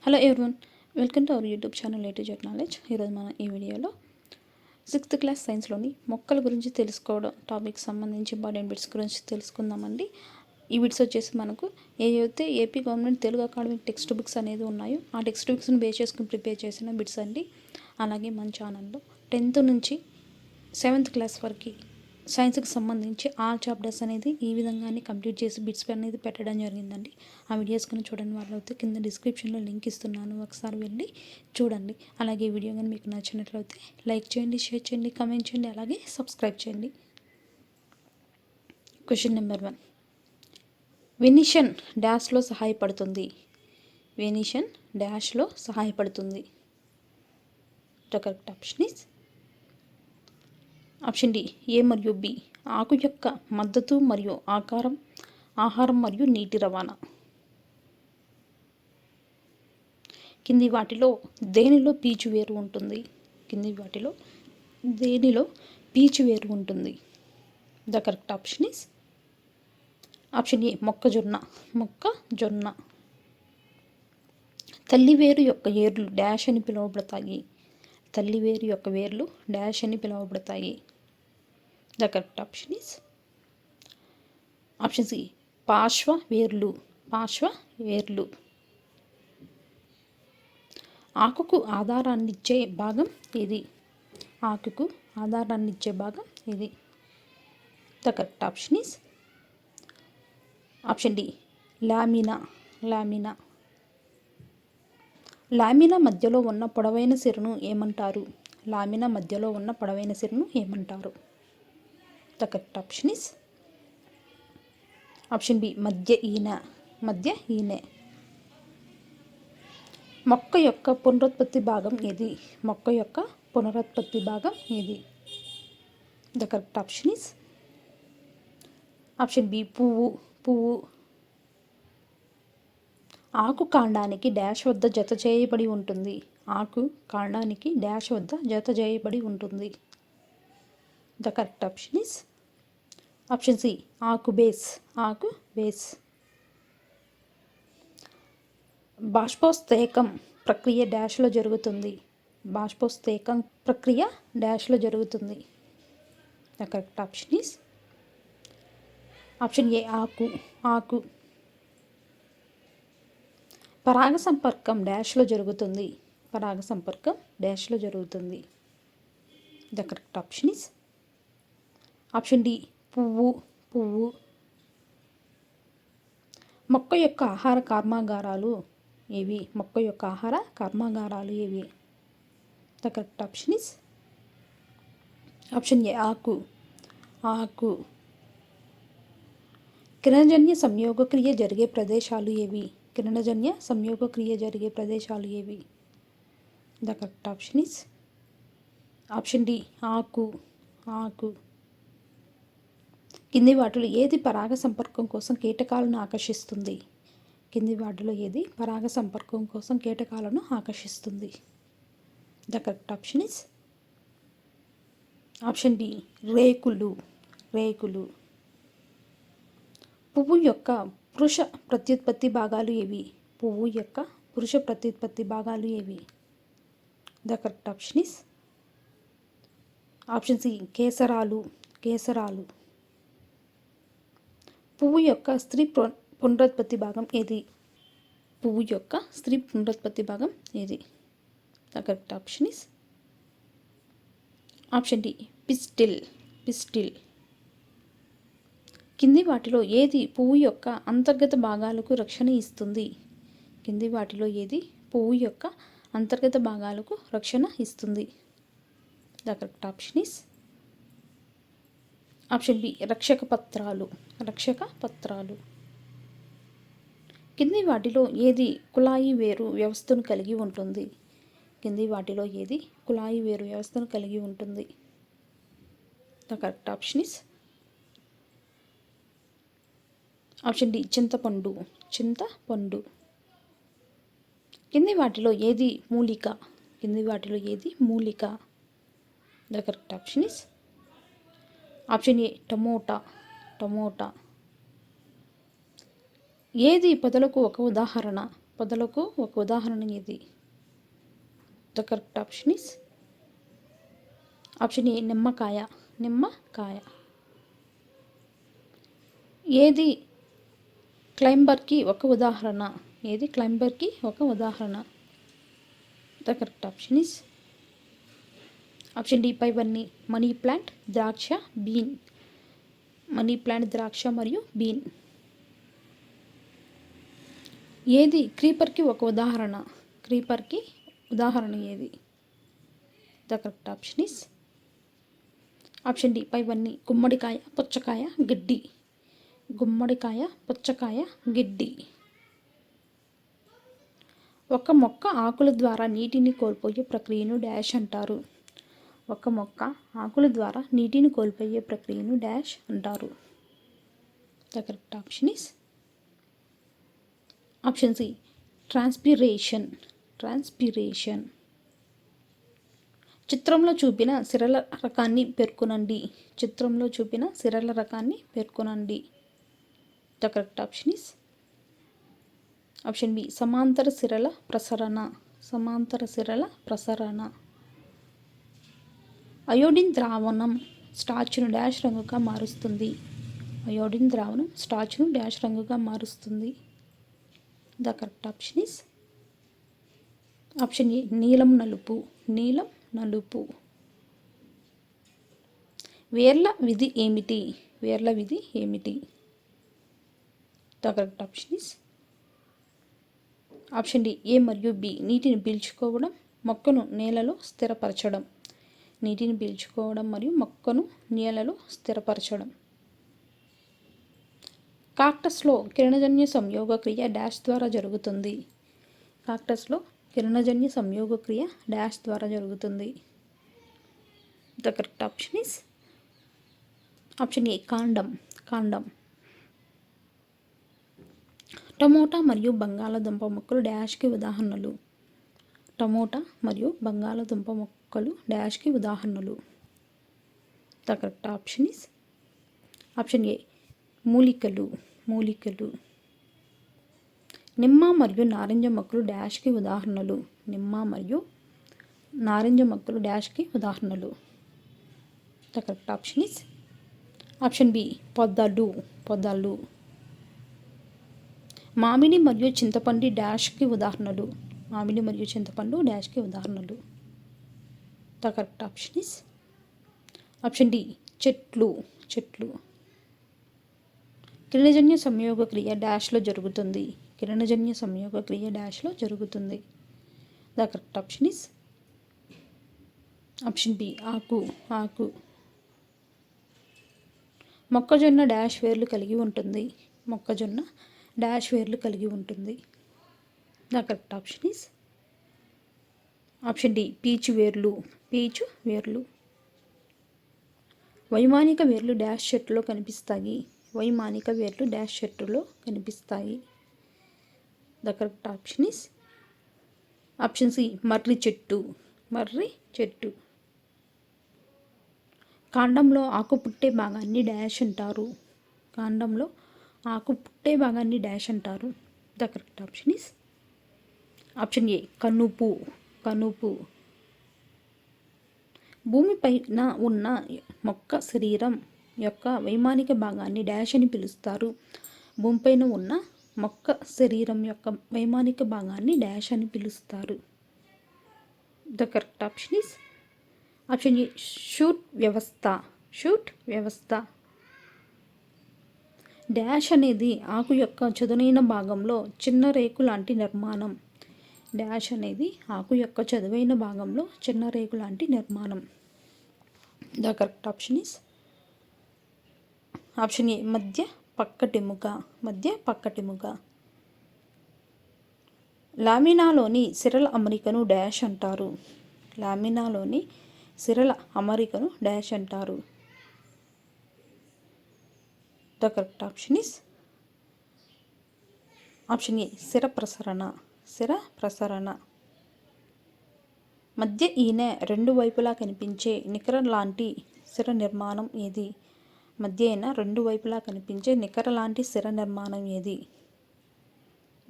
Hello everyone, welcome to our YouTube channel A to Z knowledge. ఈరోజు మనం ఈ వీడియోలో 6th క్లాస్ సైన్స్లోని మొక్కల గురించి తెలుసుకోవడం టాపిక్ సంబంధించి ఇంపార్టెంట్ బిట్స్ గురించి తెలుసుకుందామండి. ఈ బిట్స్ వచ్చేసి మనకు ఏవైతే AP government Telugu academic text books అనేది ఉన్నాయో ఆ టెక్స్ట్ బుక్స్ని బేస్ చేసుకుని ప్రిపేర్ చేసిన బిట్స్ అండి. అలాగే మన ఛానల్లో 10th నుంచి 7th క్లాస్ వరకు సైన్స్కి సంబంధించి ఆల్ చాప్టర్స్ అనేది ఈ విధంగానే కంప్లీట్ చేసి బిట్స్ అనేది పెట్టడం జరిగిందండి. ఆ వీడియోస్ కానీ చూడండి వాళ్ళైతే కింద డిస్క్రిప్షన్లో లింక్ ఇస్తున్నాను, ఒకసారి వెళ్ళి చూడండి. అలాగే వీడియో కానీ మీకు నచ్చినట్లయితే లైక్ చేయండి, షేర్ చేయండి, కామెంట్ చేయండి, అలాగే సబ్స్క్రైబ్ చేయండి. క్వశ్చన్ నెంబర్ 1, వెనిషన్ డాష్లో సహాయపడుతుంది. వెనిషన్ డాష్లో సహాయపడుతుంది. The correct option is option D, A మరియు బి. ఆకు యొక్క మద్దతు మరియు ఆహారం మరియు నీటి రవాణా. కింది వాటిలో దేనిలో పీచు వేరు ఉంటుంది? దేనిలో పీచు వేరు ఉంటుంది? The correct option is option ఏ, మొక్కజొన్న. తల్లివేరు యొక్క ఏర్లు డాష్ అని పిలువబడతాయి. తల్లివేరు యొక్క వేర్లు డాష్ అని పిలువబడతాయి. The correct option is option C, పార్శ్వ వేర్లు. ఆకుకు ఆధారాన్నిచ్చే భాగం ఇది. The correct option is option D, lamina. Lamina మధ్యలో ఉన్న పొడవైన సిరను ఏమంటారు? The correct option is option B, మధ్య ఈనె. మొక్క యొక్క పునరుత్పత్తి భాగం ఏది? The correct option is option B, పువ్వు. ఆకు కాండానికి డాష్ వద్ద జత చేయబడి ఉంటుంది. The correct option is option C, ఆకు బేస్. బాష్పోత్సేకం ప్రక్రియ డాష్లో జరుగుతుంది. The correct option is option A, ఆకు. పరాగ సంపర్కం డాష్లో జరుగుతుంది. The correct option is option D, పువ్వు. మొక్క యొక్క ఆహార కర్మాగారాలు ఏవి? The correct option is option A, ఆకు. కిరణజన్య సంయోగక్రియ జరిగే ప్రదేశాలు ఏవి? The correct option is option D, ఆకు. కింది వాటిలో ఏది పరాగ సంపర్కం కోసం కీటకాలను ఆకర్షిస్తుంది? The correct option is option B, రేకులు. పువ్వు యొక్క పురుష ప్రత్యుత్పత్తి భాగాలు ఏవి? The correct option is option C, కేసరాలు. పువ్వు యొక్క స్త్రీ పునరుత్పత్తి భాగం ఏది? The correct option is option D, pistil. కింది వాటిలో ఏది పువ్వు యొక్క అంతర్గత భాగాలకు రక్షణ ఇస్తుంది? The correct option is option B, రక్షక పత్రాలు. కింది వాటిలో ఏది కుళాయి వేరు వ్యవస్థను కలిగి ఉంటుంది? The correct option is option D, చింతపండు. కింది వాటిలో ఏది మూలిక? The correct option is option A, tomato. ఏది పొదలకు ఒక ఉదాహరణ? పొదలకు ఒక ఉదాహరణ ఏది? The correct option is option A నిమ్మకాయ. నిమ్మకాయ. ఏది క్లైంబర్కి ఒక ఉదాహరణ? ఏది క్లైంబర్కి ఒక ఉదాహరణ? The correct option is option D పైవన్నీ. మనీ ప్లాంట్, ద్రాక్ష, బీన్. మనీ ప్లాంట్, ద్రాక్ష మరియు బీన్. ఏది క్రీపర్కి ఒక ఉదాహరణ? క్రీపర్కి ఉదాహరణ ఏది? The correct option is option D పైవన్నీ. గుమ్మడికాయ, పుచ్చకాయ, గడ్డి. గుమ్మడికాయ, పుచ్చకాయ, గడ్డి. ఒక మొక్క ఆకుల ద్వారా నీటిని కోల్పోయే ప్రక్రియను డాష్ అంటారు. ఒక మొక్క ఆకుల ద్వారా నీటిని కోల్పోయే ప్రక్రియను డాష్ అంటారు. The correct option is option C transpiration. Transpiration. చిత్రంలో చూపిన సిరల రకాన్ని పేర్కొనండి. చిత్రంలో చూపిన సిరల రకాన్ని పేర్కొనండి. The correct option is option B సమాంతర సిరల ప్రసరణ. సమాంతర సిరల ప్రసరణ. అయోడిన్ ద్రావణం స్టార్చ్ను డాష్ రంగుగా మారుస్తుంది. అయోడిన్ ద్రావణం స్టార్చ్ను డాష్ రంగుగా మారుస్తుంది. The correct option is option ఏ నీలం నలుపు. నీలం నలుపు. వేర్ల విధి ఏమిటి? వేర్ల విధి ఏమిటి? The correct option is option D A మరియు బి. నీటిని పీల్చుకోవడం, మొక్కను నేలలో స్థిరపరచడం. నీటిని పీల్చుకోవడం మరియు మొక్కను నేలలో స్థిరపరచడం. కాక్టస్లో కిరణజన్య సంయోగక్రియ డాష్ ద్వారా జరుగుతుంది. కాక్టస్లో కిరణజన్య సంయోగక్రియ డాష్ ద్వారా జరుగుతుంది. The correct option is option ఏ కాండం. కాండం. టమోటా మరియు బంగాళాదుంప మొక్కలు డాష్కి ఉదాహరణలు. టమోటా మరియు బంగాళాదుంప మొక్కలు డాష్కి ఉదాహరణలు. The correct option is option ఏ మూలికలు. మూలికలు. నిమ్మ మరియు నారింజ మొక్కలు డాష్కి ఉదాహరణలు. నిమ్మ మరియు నారింజ మొక్కలు డాష్కి ఉదాహరణలు. The correct option is option B పొదలు. పొదలు. మామిడి మరియు చింతపండు డాష్కి ఉదాహరణలు. మామిడి మరియు చింతపండు డాష్కి ఉదాహరణలు. The correct option is option D చెట్లు. చెట్లు. కిరణజన్య సంయోగక్రియ డాష్లో జరుగుతుంది. కిరణజన్య సంయోగక్రియ డాష్లో జరుగుతుంది. The correct option is option B ఆకు. ఆకు. మొక్కజొన్న డాష్ వేర్లు కలిగి ఉంటుంది. మొక్కజొన్న డాష్ వేర్లు కలిగి ఉంటుంది. The correct option is option D పీచు వేర్లు. పీచు వేర్లు. వైమానిక వేర్లు డాష్ చెట్టులో కనిపిస్తాయి. వైమానిక వేర్లు డాష్ చెట్టులో కనిపిస్తాయి. The correct option is option C మర్రి చెట్టు. మర్రి చెట్టు. కాండంలో ఆకు పుట్టే భాగాన్ని డాష్ అంటారు. కాండంలో ఆకు పుట్టే భాగాన్ని డాష్ అంటారు. The correct option is option A కనుపు. కనుపు. భూమిపైన ఉన్న మొక్క శరీరం యొక్క వైమానిక భాగాన్ని డాష్ అని పిలుస్తారు. భూమిపైన ఉన్న మొక్క శరీరం యొక్క వైమానిక భాగాన్ని డాష్ అని పిలుస్తారు. The correct option is option A shoot వ్యవస్థ. షూట్ వ్యవస్థ. డాష్ అనేది ఆకు యొక్క చదునైన భాగంలో చిన్న రేకు లాంటి నిర్మాణం. డాష్ అనేది ఆకు యొక్క చదువైన భాగంలో చిన్న రేకు లాంటి నిర్మాణం. The correct option is option ఏ మధ్య పక్కటెముక. మధ్య పక్కటెముక. లామినాలోని సిరల అమరికను డాష్ అంటారు. లామినాలోని సిరల అమరికను డాష్ అంటారు. The correct option is option ఏ సిర ప్రసరణ. సిర ప్రసరణ. మధ్య ఈనె రెండు వైపులా కనిపించే నికర లాంటి సిర నిర్మాణం ఏది? మధ్య ఈనె రెండు వైపులా కనిపించే నికర లాంటి సిర నిర్మాణం ఏది?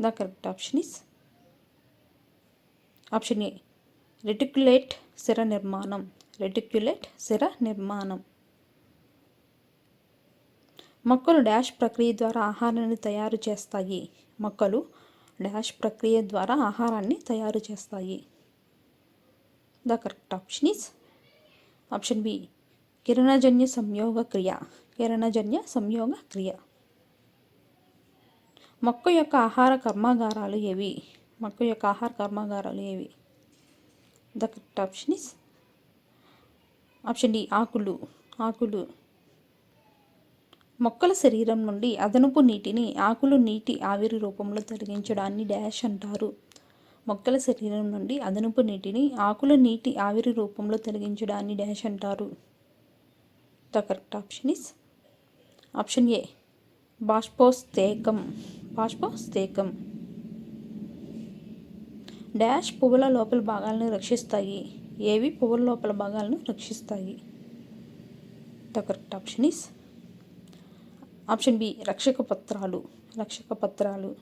The correct option is option A reticulate సిర నిర్మాణం. రెటిక్యులేట్ సిర నిర్మాణం. మొక్కలు డాష్ ప్రక్రియ ద్వారా ఆహారాన్ని తయారు చేస్తాయి. మొక్కలు డాష్ ప్రక్రియ ద్వారా ఆహారాన్ని తయారు చేస్తాయి. The correct option is option B కిరణజన్య సంయోగ క్రియ. కిరణజన్య సంయోగ క్రియ. మొక్క యొక్క ఆహార కర్మాగారాలు ఏవి? మొక్క యొక్క ఆహార కర్మాగారాలు ఏవి? The correct option is option D ఆకులు. ఆకులు. మొక్కల శరీరం నుండి అదనపు నీటిని ఆకులు నీటి ఆవిరి రూపంలో తొలగించడాన్ని డాష్ అంటారు. మొక్కల శరీరం నుండి అదనపు నీటిని ఆకుల నీటి ఆవిరి రూపంలో తొలగించడాన్ని డాష్ అంటారు. The correct option is option A బాష్పోత్సేకం. బాష్పోత్సేకం. డాష్ పువ్వుల లోపల భాగాలను రక్షిస్తాయి. ఏవి పువ్వుల లోపల భాగాలను రక్షిస్తాయి? The correct option is option B రక్షక పత్రాలు. రక్షక పత్రాలు.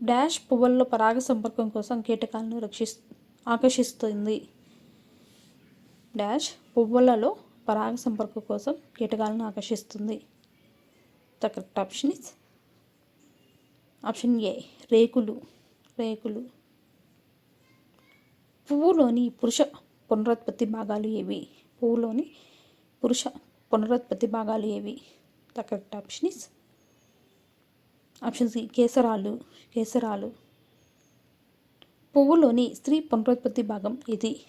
డాష్ పువ్వుల్లో పరాగ సంపర్కం కోసం కీటకాలను ఆకర్షిస్తుంది. డాష్ పువ్వులలో పరాగ సంపర్కం కోసం కీటకాలను ఆకర్షిస్తుంది. The correct option is option A రేకులు. రేకులు. పువ్వులోని పురుష పునరుత్పత్తి భాగాలు ఏవి? పువ్వులోని పురుష పునరుత్పత్తి భాగాలు ఏవి? The correct option is option C కేసరాలు. కేసరాలు. పువ్వులోని స్త్రీ పునరుత్పత్తి భాగం ఏది?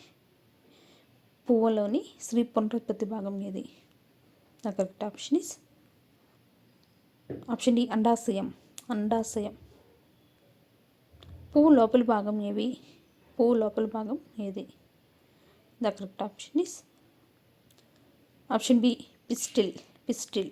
పువ్వులోని స్త్రీ పునరుత్పత్తి భాగం ఏది? The correct option is option D అండాశయం. అండాశయం. పువ్వు లోపలి భాగం ఏవి? పువ్వు లోపలి భాగం ఏది? The correct option is option B pistil. Pistil.